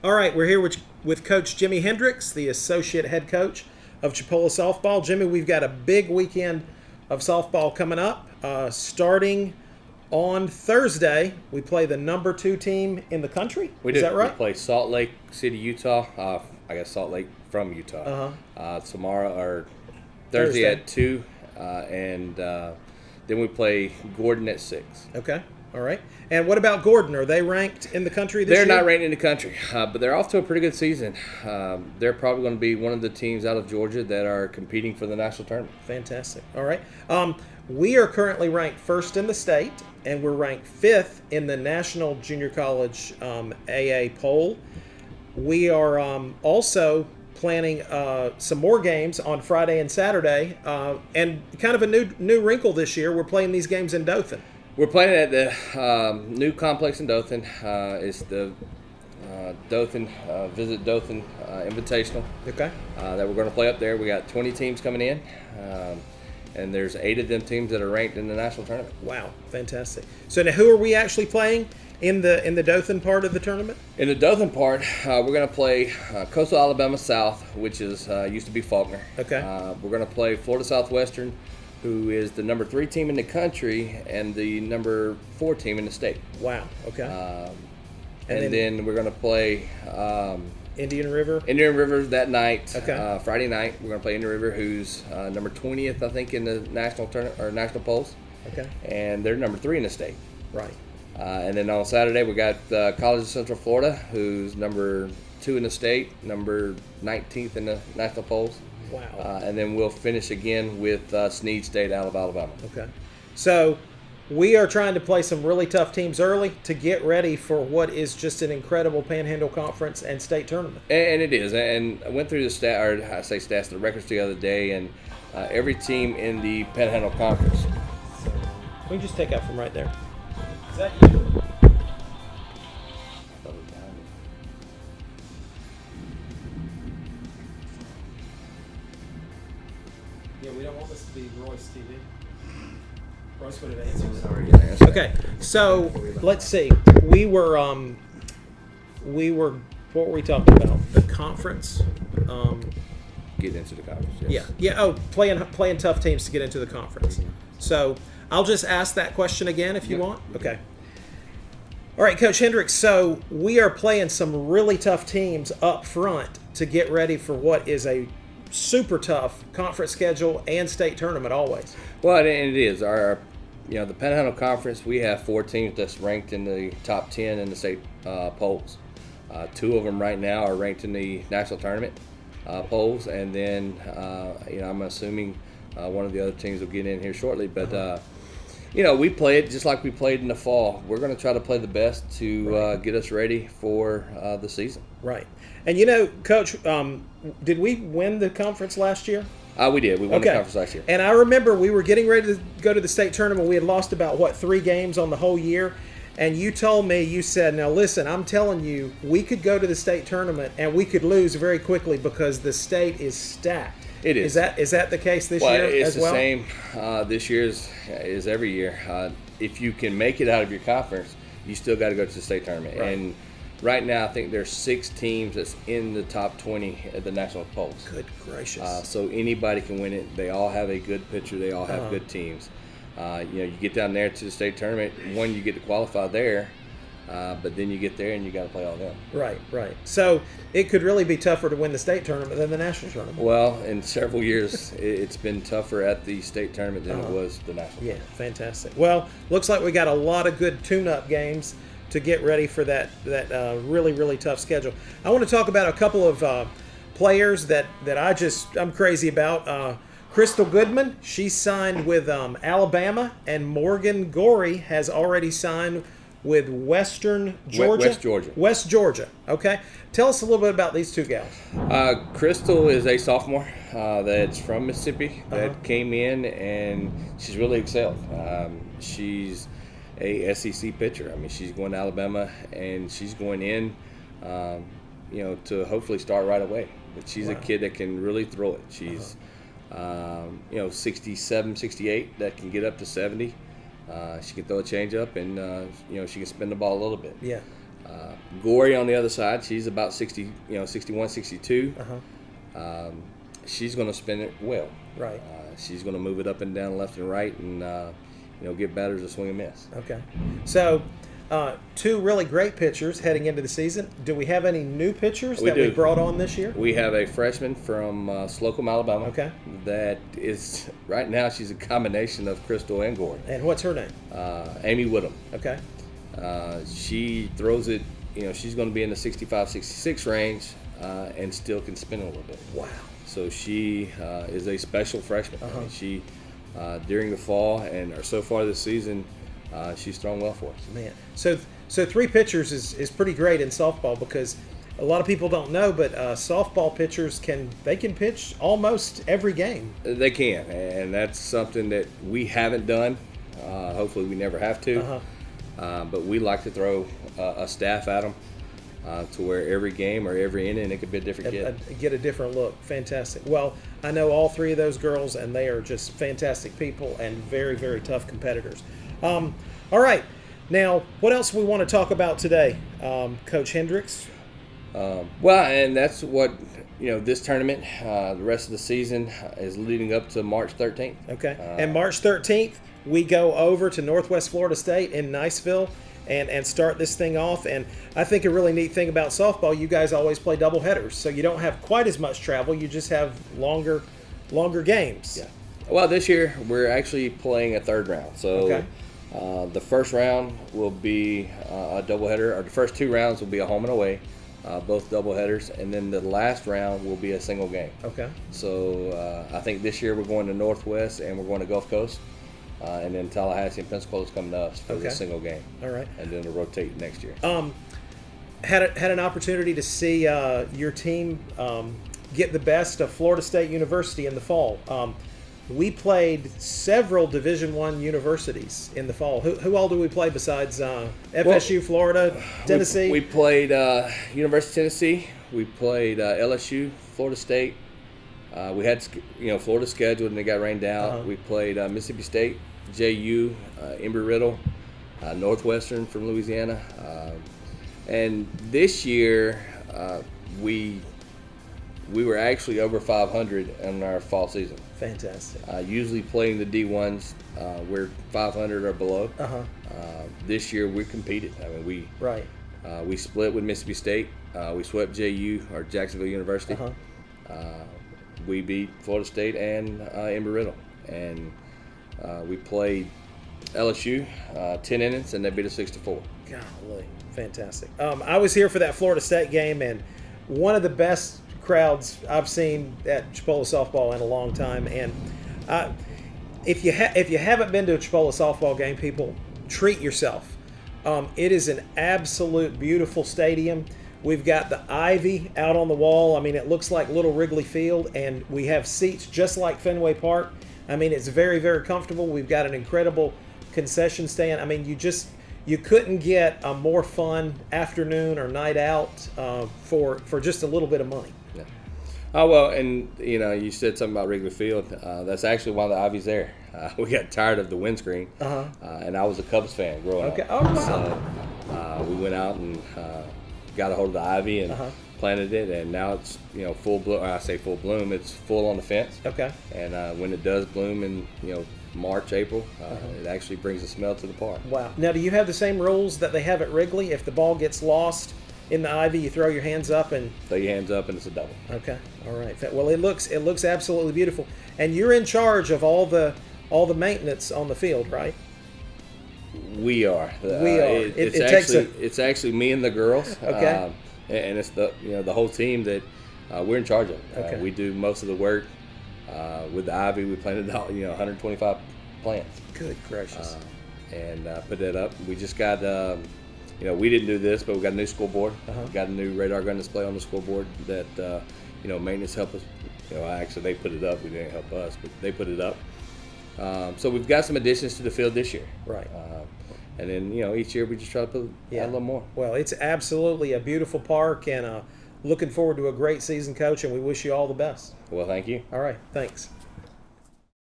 All right, we're here with Coach Jimmy Hendricks, the associate head coach of Chipola Softball. Jimmy, we've got a big weekend of softball coming up. Starting on Thursday, we play the number 2 team in the country. Is that right? We play Salt Lake City, Utah. I guess Salt Lake from Utah. Tomorrow or Thursday at 2, and then we play Gordon at 6. Okay. All right. And what about Gordon? Are they ranked in the country this year? They're not ranked in the country, but they're off to a pretty good season. They're probably going to be one of the teams out of Georgia that are competing for the national tournament. Fantastic. All right. We are currently ranked 1st in the state, and we're ranked 5th in the National Junior College AA poll. We are also planning some more games on Friday and Saturday, and kind of a new wrinkle this year. We're playing these games in Dothan. We're playing at the new complex in Dothan. It's the Dothan Visit Dothan Invitational. Okay. That we're going to play up there. We got 20 teams coming in, and there's 8 of them teams that are ranked in the national tournament. Wow, fantastic! So now, who are we actually playing in the Dothan part of the tournament? In the Dothan part, we're going to play Coastal Alabama South, which is used to be Faulkner. Okay. We're going to play Florida Southwestern, who is the number 3 team in the country and the number 4 team in the state. Wow. Okay. And then we're going to play Indian River. Indian River that night. Okay. Friday night, we're going to play Indian River, who's number 20th, I think, in the national tournament or national polls. Okay. And they're number 3 in the state. Right. And then on Saturday, we got College of Central Florida, who's number 2 in the state, number 19th in the national polls. Wow. And then we'll finish again with Snead State out of Alabama. Okay. So we are trying to play some really tough teams early to get ready for what is just an incredible Panhandle Conference and state tournament. And it is. And I went through the records the other day, and every team in the Panhandle Conference. We can just take out from right there. Is that you? Yeah, we don't want this to be Royce TV. Royce would have answered. Okay, so let's see. We were what were we talking about? The conference. Get into the conference. Yes. Yeah. Oh, playing tough teams to get into the conference. So I'll just ask that question again if you want. Okay. All right, Coach Hendricks. So we are playing some really tough teams up front to get ready for what is a super tough conference schedule and state tournament always. Well, and it is the Panhandle Conference. We have 4 teams that's ranked in the top 10 in the state polls. 2 of them right now are ranked in the national tournament polls, and then I'm assuming one of the other teams will get in here shortly. But we play it just like we played in the fall. We're going to try to play the best to get us ready for the season. Right. And Coach, did we win the conference last year? We did. We won the conference last year. And I remember we were getting ready to go to the state tournament. We had lost about, 3 games on the whole year. And you told me, you said, now listen, I'm telling you, we could go to the state tournament and we could lose very quickly because the state is stacked. It is. Is that the case this year it's as well? It's the same this year as every year. If you can make it out of your conference, you still got to go to the state tournament. Right. And right now, I think there's 6 teams that's in the top 20 at the national polls. Good gracious. So anybody can win it. They all have a good pitcher. They all have good teams. You get down there to the state tournament. One, you get to qualify there. But then you get there and you got to play all them. Right. So it could really be tougher to win the state tournament than the national tournament. Well, in several years, it's been tougher at the state tournament than it was the national tournament. Yeah, fantastic. Well, looks like we got a lot of good tune-up games to get ready for that really, really tough schedule. I want to talk about a couple of players that I'm crazy about. Crystal Goodman, she signed with Alabama, and Morgan Gorey has already signed with West Georgia. Okay. Tell us a little bit about these 2 gals. Crystal is a sophomore that's from Mississippi that came in, and she's really excelled. She's a SEC pitcher. I mean, she's going to Alabama, and she's going in, to hopefully start right away. But she's a kid that can really throw it. She's, 67, 68, that can get up to 70. She can throw a changeup, and she can spin the ball a little bit. Yeah. Gory on the other side, she's about 60, 61, 62. She's going to spin it well. Right. She's going to move it up and down, left and right, and get batters to swing and miss. Okay. So, two really great pitchers heading into the season. Do we have any new pitchers we brought on this year? We have a freshman from Slocum, Alabama. Okay. That is, right now, she's a combination of Crystal and Gory. And what's her name? Amy Woodham. Okay. She throws it, she's going to be in the 65, 66 range and still can spin a little bit. Wow. So she is a special freshman. I mean, she, during the fall or so far this season, she's thrown well for us. Man, so three pitchers is pretty great in softball, because a lot of people don't know, but softball pitchers can pitch almost every game. They can, and that's something that we haven't done. Hopefully, we never have to. But we like to throw a staff at them. To where every game or every inning it could be a different kid. Get a different look. Fantastic. Well, I know all three of those girls, and they are just fantastic people and very, very tough competitors. All right. Now, what else we want to talk about today, Coach Hendricks? Well, and that's what, this tournament, the rest of the season is leading up to March 13th. Okay. And March 13th, we go over to Northwest Florida State in Niceville and start this thing off. And I think a really neat thing about softball, you guys always play double headers, so you don't have quite as much travel. You just have longer games. Yeah. Well, this year we're actually playing a third round. So the first round will be a doubleheader, or the first two rounds will be a home and away, both doubleheaders, and then the last round will be a single game. Okay. So I think this year we're going to Northwest and we're going to Gulf Coast. And then Tallahassee and Pensacola is coming to us for the single game. All right. And then to rotate next year. Had an opportunity to see your team get the best of Florida State University in the fall. We played several Division I universities in the fall. Who all do we play besides FSU, Florida, Tennessee? We played University of Tennessee. We played LSU, Florida State. We had Florida scheduled and they got rained out. We played Mississippi State, JU, Embry-Riddle, Northwestern from Louisiana, and this year we were actually over 500 in our fall season. Fantastic. Usually playing the D1s, we're 500 or below. This year we competed. I mean we split with Mississippi State. We swept JU or Jacksonville University. We beat Florida State and Embry-Riddle, and we played LSU 10 innings, and they beat us 6-4. Golly, fantastic! I was here for that Florida State game, and one of the best crowds I've seen at Chipola Softball in a long time. And if you haven't been to a Chipola Softball game, people, treat yourself. It is an absolute beautiful stadium. We've got the ivy out on the wall. I mean, it looks like Little Wrigley Field, and we have seats just like Fenway Park. I mean, it's very, very comfortable. We've got an incredible concession stand. I mean, you couldn't get a more fun afternoon or night out for just a little bit of money. Yeah. Oh, well, and, you said something about Wrigley Field. That's actually why the ivy's there. We got tired of the windscreen, and I was a Cubs fan growing up. Oh, wow. So we went out and got a hold of the ivy and planted it, and now it's full bloom. I say full bloom, it's full on the fence. Okay. And when it does bloom in March, April, it actually brings a smell to the park. Wow. Now, do you have the same rules that they have at Wrigley? If the ball gets lost in the ivy, you throw your hands up and throw your hands up, and it's a double. Okay. All right. Well, it looks absolutely beautiful, and you're in charge of all the maintenance on the field, right? We are. It's actually me and the girls. Okay. And it's the whole team that we're in charge of. Okay. We do most of the work. With the ivy, we planted 125 plants. Good gracious. And put that up. We just got we didn't do this, but we got a new scoreboard. We got a new radar gun display on the scoreboard that maintenance helped us. Actually they put it up. We didn't help us, but they put it up. So we've got some additions to the field this year. Right. And then, each year we just try to put add a little more. Well, it's absolutely a beautiful park, and looking forward to a great season, Coach, and we wish you all the best. Well, thank you. All right. Thanks.